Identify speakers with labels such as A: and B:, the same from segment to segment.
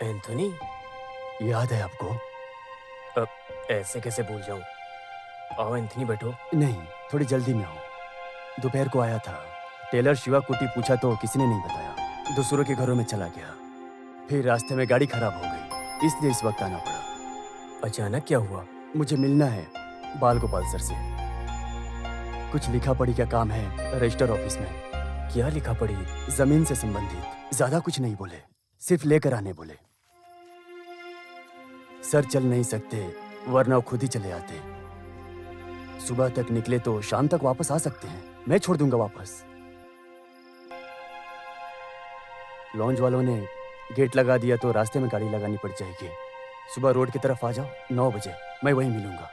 A: Anthony,
B: याद है आपको?
A: अब ऐसे कैसे भूल जाऊं? आओ एंथोनी, बैठो।
B: नहीं, थोड़ी जल्दी में हूँ। दोपहर को आया था। टेलर शिवा कुटी पूछा तो किसी ने नहीं बताया। दूसरों के घरों में चला गया। फिर रास्ते में गाड़ी खराब हो गई, इसलिए इस वक्त आना पड़ा।
A: अचानक क्या हुआ?
B: मुझे मिलना है बाल गोपाल सर से। कुछ लिखा पढ़ी का काम है रजिस्टर ऑफिस में।
A: क्या लिखा पड़ी?
B: जमीन से संबंधित। ज्यादा कुछ नहीं बोले, सिर्फ लेकर आने बोले। सर चल नहीं सकते, वरना वो खुद ही चले आते। सुबह तक निकले तो शाम तक वापस आ सकते हैं। मैं छोड़ दूंगा वापस। लॉन्ज वालों ने गेट लगा दिया तो रास्ते में गाड़ी लगानी पड़ जाएगी। सुबह रोड की तरफ आ जाओ, 9 बजे मैं वहीं मिलूंगा।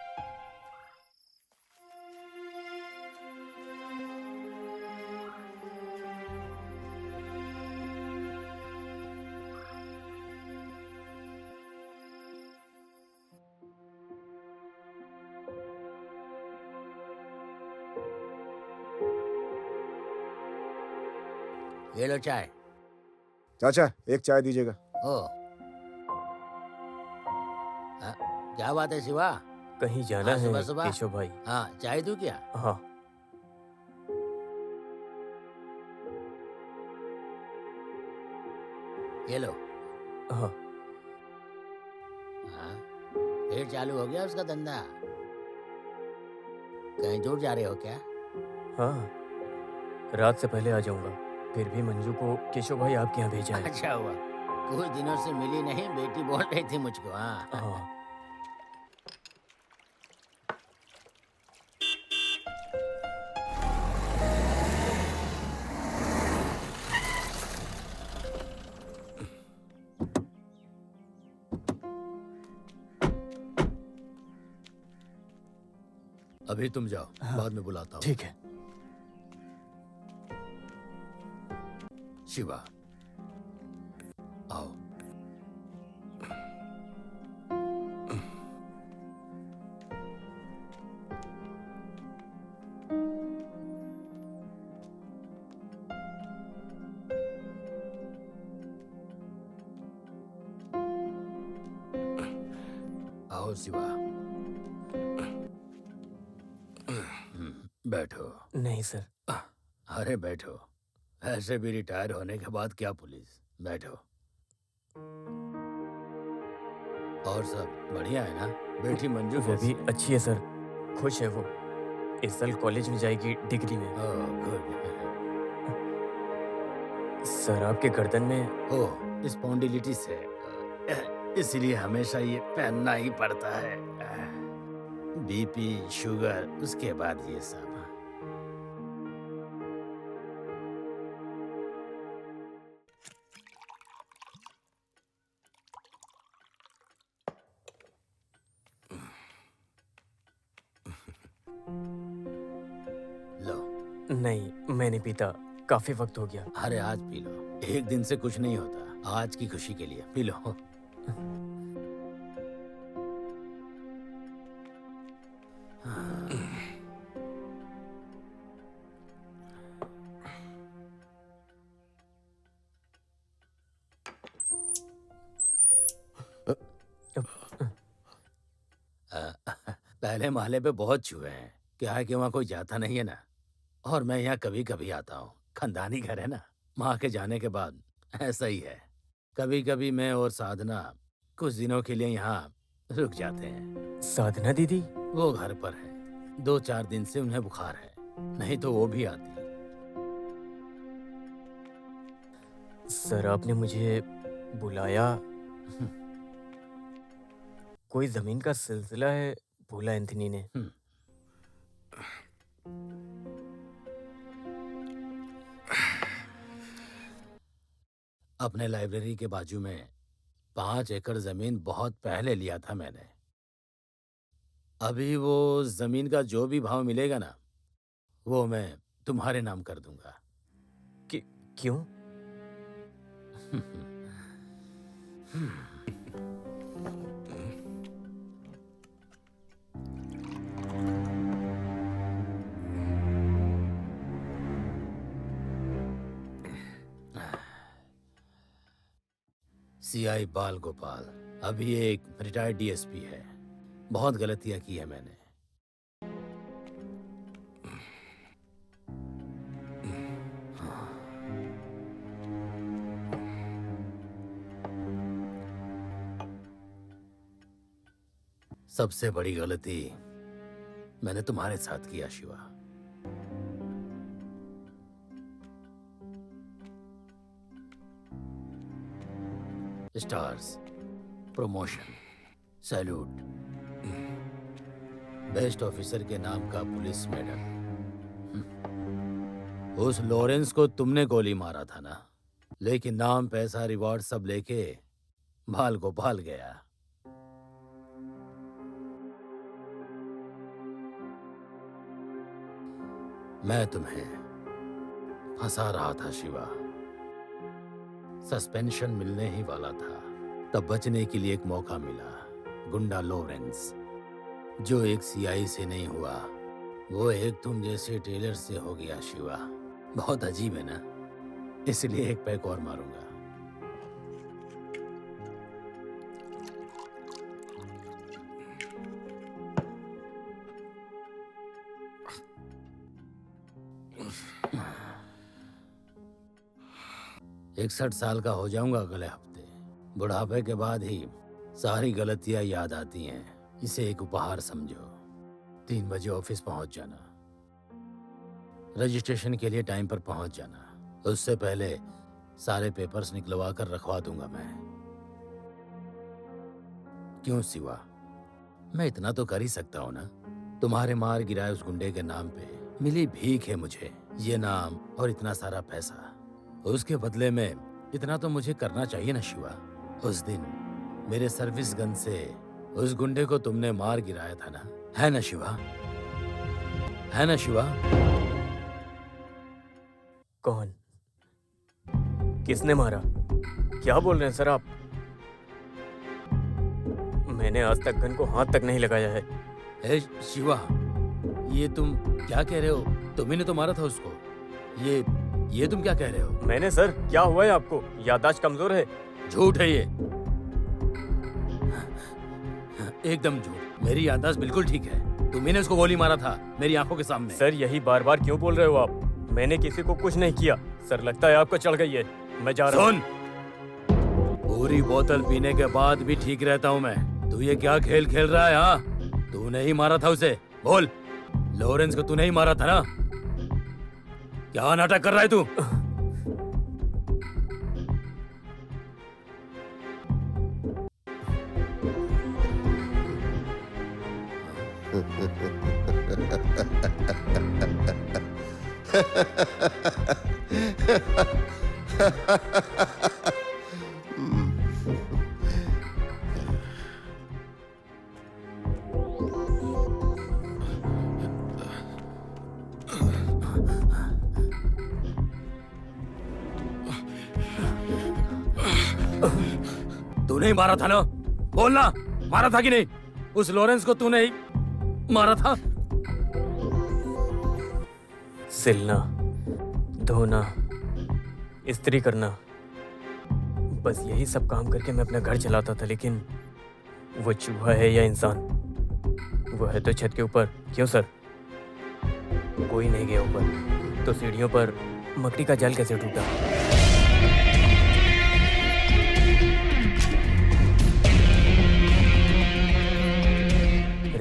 C: ये लो चाय।
D: चाचा एक चाय दीजिएगा।
C: ओ हाँ, क्या बात है शिवा?
A: कहीं जाना
C: हाँ,
A: है
C: सुबह सुबह।
A: केशव भाई?
C: हाँ, चाय दूं क्या?
A: हाँ।
C: ये लो।
A: हाँ।
C: हाँ, फिर चालू हो गया उसका धंधा? कहीं दूर जा रहे हो क्या?
A: हाँ, रात से पहले आ जाऊंगा। फिर भी मंजू को केशव भाई आपके यहाँ भेजा है।
C: अच्छा हुआ, कुछ दिनों से मिली नहीं, बेटी बोल रही थी मुझको। हाँ
A: हाँ।
C: अभी तुम जाओ,
B: हाँ,
C: बाद में बुलाता हूँ।
B: ठीक है।
C: शिवा आओ। आओ शिवा। बैठो।
A: नहीं सर।
C: अरे बैठो, ऐसे भी रिटायर होने के बाद क्या पुलिस। बैठो। और सब बढ़िया है ना? बेटी मंजू
A: वो
C: कैसी
A: भी
C: है?
A: अच्छी है सर, खुश है वो। इस साल कॉलेज में जाएगी, डिग्री में।
C: Oh good.
A: सर आपके गर्दन में
C: ओह स्पॉन्डिलिटिस है, इसलिए हमेशा ये पहनना ही पड़ता है। बीपी, शुगर, उसके बाद ये सब। लो।
A: नहीं, मैं नहीं पीता, काफी वक्त हो गया।
C: अरे आज पी लो, एक दिन से कुछ नहीं होता। आज की खुशी के लिए पी लो। पहले महले पे बहुत चूहे हैं। क्या है कि वहाँ कोई जाता नहीं है ना, और मैं यहाँ कभी कभी आता हूँ। खानदानी घर है ना, माँ के जाने के बाद ऐसा ही है। कभी कभी मैं और साधना कुछ दिनों के लिए यहाँ रुक जाते हैं।
A: साधना दीदी?
C: वो घर पर है, 2-4 दिन से उन्हें बुखार है, नहीं तो वो भी आती।
A: सर आपने मुझे बुलाया, कोई जमीन का सिलसिला है, बोला एंथनी ने।
C: अपने लाइब्रेरी के बाजू में 5 एकड़ जमीन बहुत पहले लिया था मैंने। अभी वो जमीन का जो भी भाव मिलेगा ना, वो मैं तुम्हारे नाम कर दूंगा।
A: क्यों?
C: सीआई बाल गोपाल, अभी एक रिटायर्ड डीएसपी है। बहुत गलतियां की है मैंने। सबसे बड़ी गलती मैंने तुम्हारे साथ किया Shiva. Stars, promotion, salute, best officer के नाम का पुलिस मेडल। उस लॉरेंस को तुमने गोली मारा था ना, लेकिन नाम, पैसा, रिवॉर्ड सब लेके भाल गोपाल गया। मैं तुम्हें फंसा रहा था शिवा। सस्पेंशन मिलने ही वाला था, तब बचने के लिए एक मौका मिला। गुंडा लॉरेंस, जो एक सीआई से नहीं हुआ, वो एक तुम जैसे टेलर से हो गया शिवा। बहुत अजीब है ना? इसलिए एक पैक और मारूंगा। इकसठ साल का हो जाऊंगा अगले हफ्ते। बुढ़ापे के बाद ही सारी गलतियां याद आती हैं। इसे एक उपहार समझो। 3 बजे ऑफिस पहुंच जाना। रजिस्ट्रेशन के लिए टाइम पर पहुंच जाना। उससे पहले सारे पेपर्स निकलवा कर रखवा दूंगा मैं। क्यों शिवा, मैं इतना तो कर ही सकता हूं ना। तुम्हारे मार गिराए उस गुंडे के नाम पे मिली भीख है मुझे, ये नाम और इतना सारा पैसा। उसके बदले में इतना तो मुझे करना चाहिए ना शिवा। उस दिन मेरे सर्विस गन से उस गुंडे को तुमने मार गिराया था ना, है ना शिवा? है ना शिवा?
A: कौन? किसने मारा? क्या बोल रहे हैं सर आप? मैंने आज तक गन को हाथ तक नहीं लगाया है।
C: ए शिवा, ये तुम क्या कह रहे हो? तुम्ही ने तो मारा था उसको। ये तुम क्या कह रहे हो?
A: मैंने सर, क्या हुआ है आपको? याददाश्त कमजोर है?
C: झूठ है ये, एकदम झूठ। मेरी याददाश्त बिल्कुल ठीक है। तुम्ही ने उसको गोली मारा था मेरी आंखों के सामने।
A: सर यही बार बार क्यों बोल रहे हो आप? मैंने किसी को कुछ नहीं किया। सर लगता है आपको चढ़ गई है। मैं जा रहा हूँ।
C: सुन, पूरी बोतल पीने के बाद भी ठीक रहता हूँ मैं। तू ये क्या खेल खेल रहा है? हाँ, तूने ही मारा था उसे। बोल, लॉरेंस को तूने ही मारा था ना? क्या नाटक कर रहा है तू? तूने ही मारा था ना? बोलना, मारा था कि नहीं? उस लॉरेंस को तूने ही मारा था?
A: सिलना, धोना, इस्त्री करना, बस यही सब काम करके मैं अपना घर चलाता था। लेकिन वो चूहा है या इंसान? वो है तो छत के ऊपर। क्यों सर? कोई नहीं गया ऊपर, तो सीढ़ियों पर मकड़ी का जाल कैसे टूटा?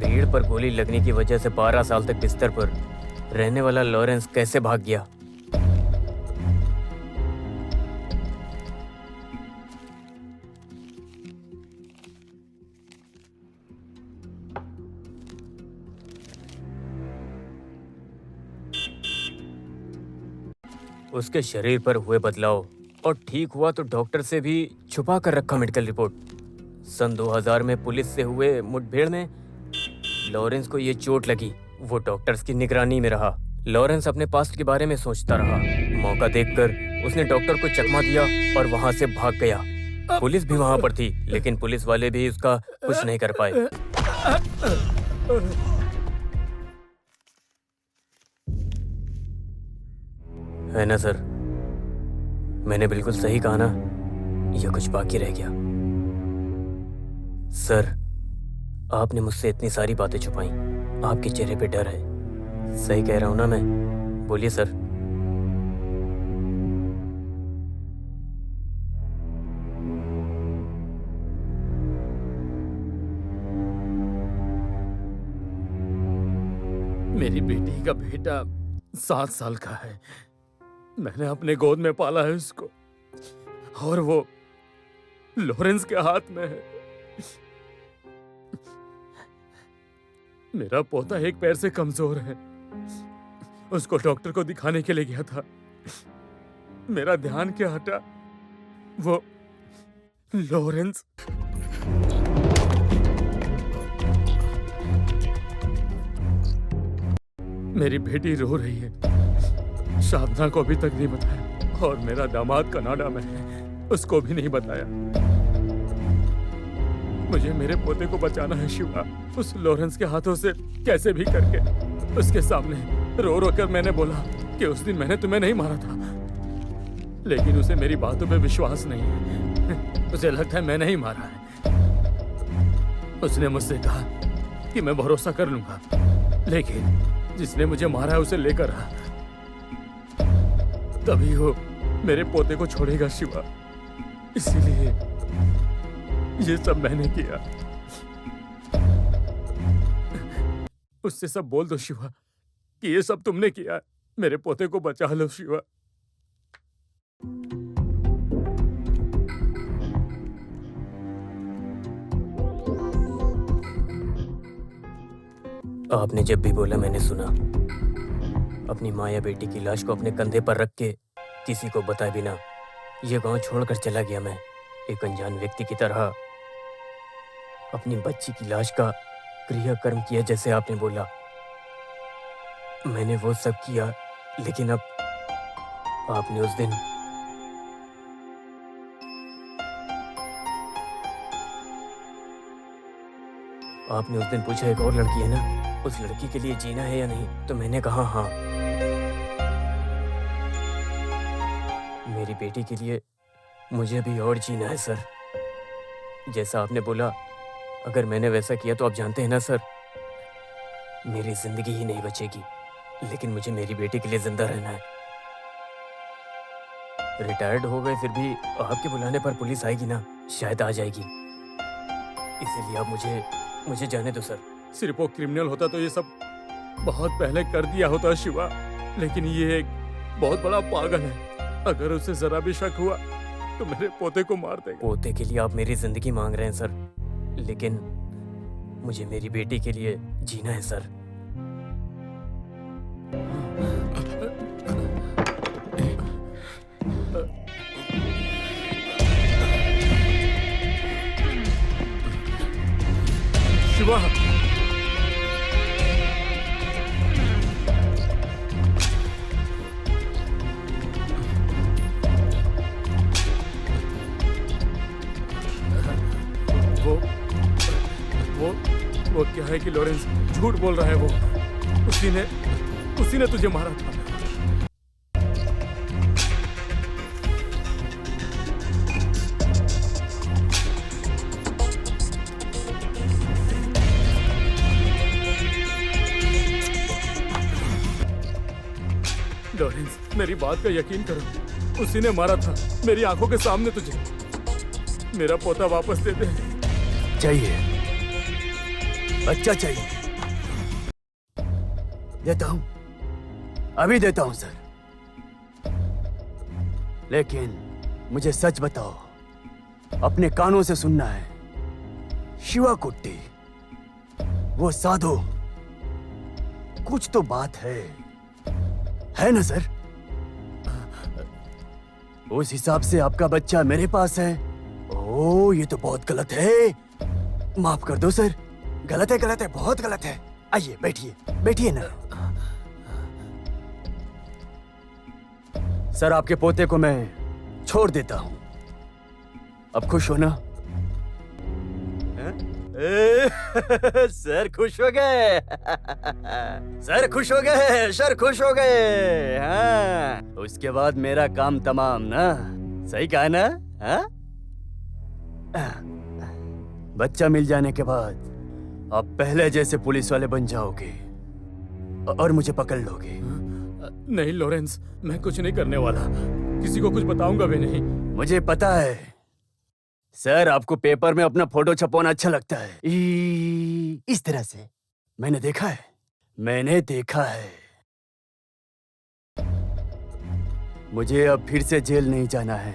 A: रीढ़ पर गोली लगने की वजह से 12 साल तक बिस्तर पर रहने वाला लॉरेंस कैसे भाग गया? उसके शरीर पर हुए बदलाव, और ठीक हुआ तो डॉक्टर से भी छुपा कर रखा मेडिकल रिपोर्ट। सन 2000 में पुलिस से हुए मुठभेड़ में लॉरेंस को ये चोट लगी। वो डॉक्टर्स की निगरानी में रहा। लॉरेंस अपने पास्ट के बारे में सोचता रहा। मौका देखकर उसने डॉक्टर को चकमा दिया और वहां से भाग गया। पुलिस भी वहां पर थी, लेकिन पुलिस वाले भी उसका कुछ नहीं कर पाए। है ना सर? मैंने बिल्कुल सही कहा ना? या कुछ बाकी रह गया? सर, आपने मुझसे इतनी सारी बातें छुपाई, आपके चेहरे पे डर है। सही कह रहा हूं ना मैं? बोलिए सर।
C: मेरी बेटी का बेटा 7 साल का है। मैंने अपने गोद में पाला है उसको, और वो लॉरेंस के हाथ में है। मेरा पोता एक पैर से कमजोर है। उसको डॉक्टर को दिखाने के लिए गया था। मेरा ध्यान क्या हटा, वो लॉरेंस। मेरी बेटी रो रही है। शाबना को अभी तक नहीं बताया, और मेरा दामाद कनाडा में है, उसको भी नहीं बताया। मुझे मेरे पोते को बचाना है शिवा। उस लॉरेंस के हाथों से कैसे भी करके। उसके सामने रो रो कर मैंने बोला कि उस दिन मैंने तुम्हें नहीं मारा था, लेकिन उसे मेरी बातों पे विश्वास नहीं है। उसे लगता है मैंने ही मारा है। उसने मुझसे कहा कि मैं भरोसा कर लूंगा, लेकिन जिसने मुझे मारा है उसे लेकर आ, तभी वो मेरे पोते को छोड़ेगा शिवा। इसीलिए ये सब मैंने किया। उससे सब बोल दो शिवा कि ये सब तुमने किया। मेरे पोते को बचा लो शिवा।
A: आपने जब भी बोला मैंने सुना। अपनी माँ या बेटी की लाश को अपने कंधे पर रख के किसी को बताए बिना ये गांव छोड़कर चला गया मैं, एक अनजान व्यक्ति की तरह। अपनी बच्ची की लाश का क्रियाकर्म किया जैसे आपने बोला। मैंने वो सब किया, लेकिन अब आपने उस दिन पूछा एक और लड़की है ना, उस लड़की के लिए जीना है या नहीं, तो मैंने कहा हाँ। मेरी बेटी के लिए मुझे भी और जीना है सर। जैसा आपने बोला, अगर मैंने वैसा किया तो आप जानते हैं ना सर, मेरी जिंदगी ही नहीं बचेगी। लेकिन मुझे मेरी बेटी के लिए जिंदा रहना है। रिटायर्ड हो गए फिर भी आपके बुलाने पर पुलिस आएगी ना, शायद आ जाएगी। इसीलिए आप मुझे जाने दो सर।
C: सिर्फ वो क्रिमिनल होता तो ये सब बहुत पहले कर दिया होता शिवा, लेकिन ये एक बहुत बड़ा पागल है। अगर उसे जरा भी शक हुआ तो मेरे पोते को मार देगा।
A: पोते के लिए आप मेरी जिंदगी मांग रहे हैं सर, लेकिन मुझे मेरी बेटी के लिए जीना है सर।
C: शिवा, वो क्या है कि लॉरेंस झूठ बोल रहा है। वो उसी ने तुझे मारा था। लॉरेंस, मेरी बात का यकीन करो, उसी ने मारा था मेरी आंखों के सामने तुझे। मेरा पोता वापस दे दे।
B: चाहिए, बच्चा चाहिए। देता हूं, अभी देता हूं सर। लेकिन मुझे सच बताओ, अपने कानों से सुनना है। शिवा कुट्टी, वो साधु, कुछ तो बात है ना सर? उस हिसाब से आपका बच्चा मेरे पास है। ओह, ये तो बहुत गलत है। माफ कर दो सर। गलत है, बहुत गलत है। आइए बैठिए ना। सर, आपके पोते को मैं छोड़ देता हूं। अब खुश हो ना? सर खुश हो गए। सर खुश हो गए। हाँ, उसके बाद मेरा काम तमाम ना। सही कहा ना? हाँ? बच्चा मिल जाने के बाद आप पहले जैसे पुलिस वाले बन जाओगे और मुझे पकड़ लोगे।
C: नहीं लॉरेंस, मैं कुछ नहीं करने वाला, किसी को कुछ बताऊंगा भी नहीं।
B: मुझे पता है सर, आपको पेपर में अपना फोटो छपवाना अच्छा लगता है। इस तरह से मैंने देखा है। मुझे अब फिर से जेल नहीं जाना है।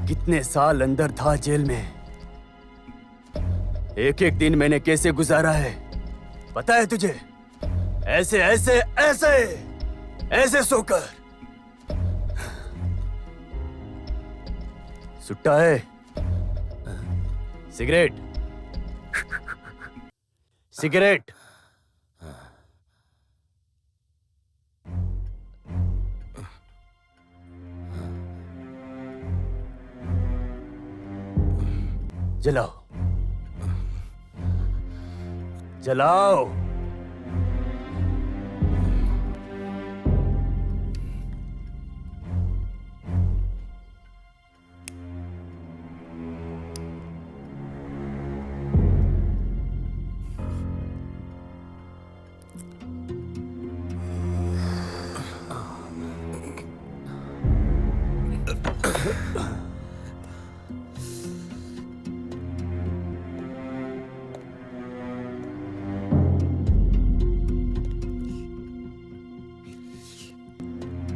B: कितने साल अंदर था जेल में, एक एक दिन मैंने कैसे गुजारा है पता है तुझे? ऐसे ऐसे ऐसे ऐसे सोकर। सुट्टा है? सिगरेट? सिगरेट? जलाओ, जलाओ।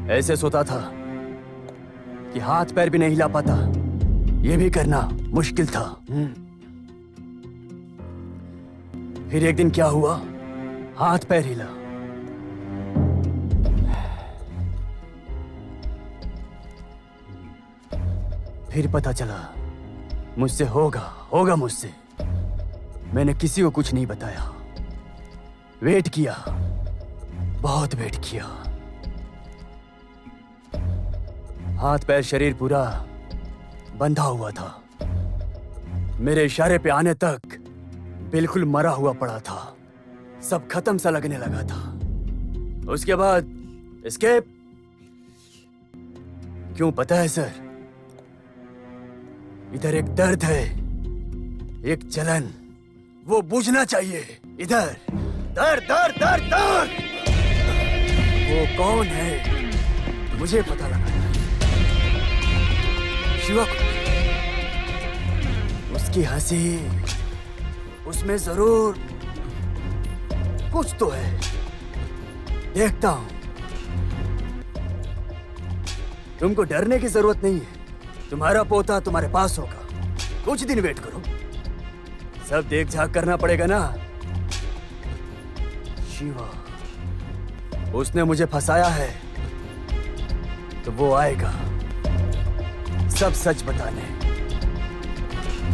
B: ऐसे सोता था कि हाथ पैर भी नहीं हिला पाता। ये भी करना मुश्किल था। फिर एक दिन क्या हुआ, हाथ पैर हिला। फिर पता चला मुझसे होगा मुझसे। मैंने किसी को कुछ नहीं बताया। वेट किया, बहुत वेट किया। हाथ पैर शरीर पूरा बंधा हुआ था। मेरे इशारे पे आने तक बिल्कुल मरा हुआ पड़ा था। सब खत्म सा लगने लगा था। उसके बाद एस्केप। क्यों पता है सर? इधर एक दर्द है, एक जलन, वो बुझना चाहिए। इधर दर्द दर्द दर्द दर्द। वो कौन है मुझे पता लगा। शिवा, उसकी हंसी, उसमें जरूर कुछ तो है। देखता हूं। तुमको डरने की जरूरत नहीं है। तुम्हारा पोता तुम्हारे पास होगा। कुछ दिन वेट करो, सब देख झाक करना पड़ेगा ना। शिवा, उसने मुझे फंसाया है तो वो आएगा सब सच बताने।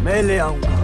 B: मैं ले आऊंगा।